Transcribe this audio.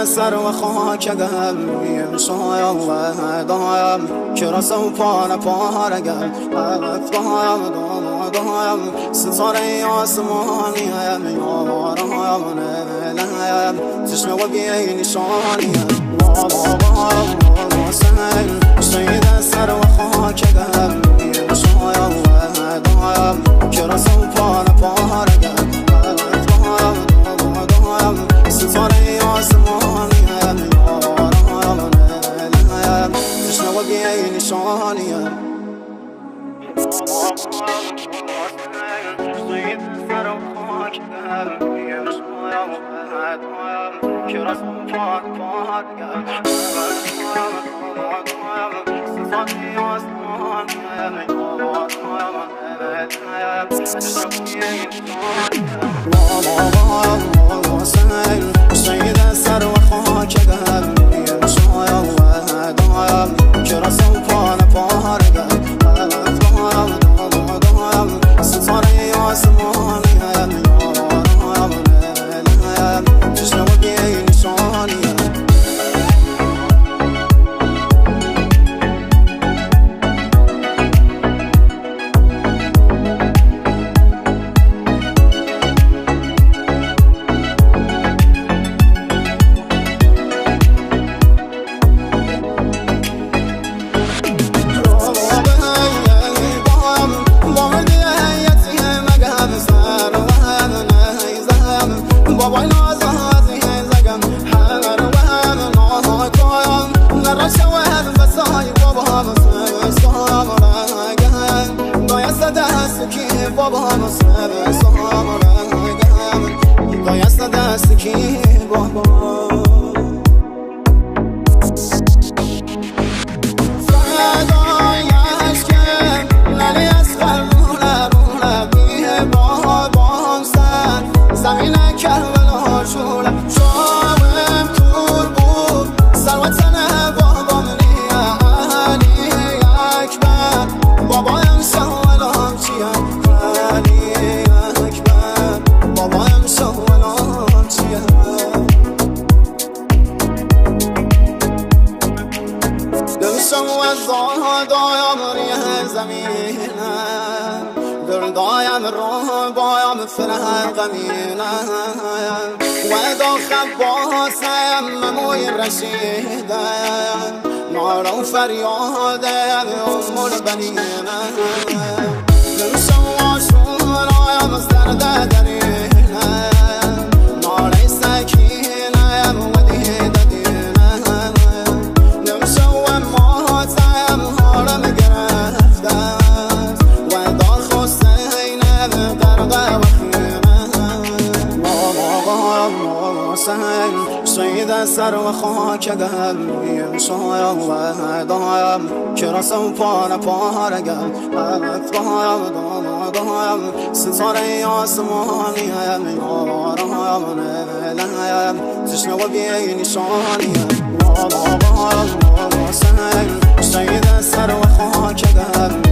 سر و خاک قلبیم شای الله دایم که رسو پارگم حقت دایم ستاره آسمانیم یارم نبلیم چشم و بیای نشانیم شاید سر و خاک قلبیم شای الله دایم که رسو پارگم ستاره آسمانیم یارم نبلیم چشم و بیای نشانیم شاید سر و خاک قلبیم شای الله دایم که رسو پارگم ستاره آسمانیم یارم نبلیم چشم و بیای نشانیم بابا زمینه دل دایم رو بایم فرق غمینه و داخل باسم مموی رشیده نارو فریاده ام البنینه دل شما شورایم از درد درینه ناری سکینه ودیده دینه دل شما ماتم حالم گرفته و داخل حسینه غرقه و خیمه سید سر و خاک قلبی شایم و دایم که رسم پاره پاره گل همت بایم دایم ستاره آسمانی یارم نلیم تشنه و بی نشانی سید سر و خاک قلبی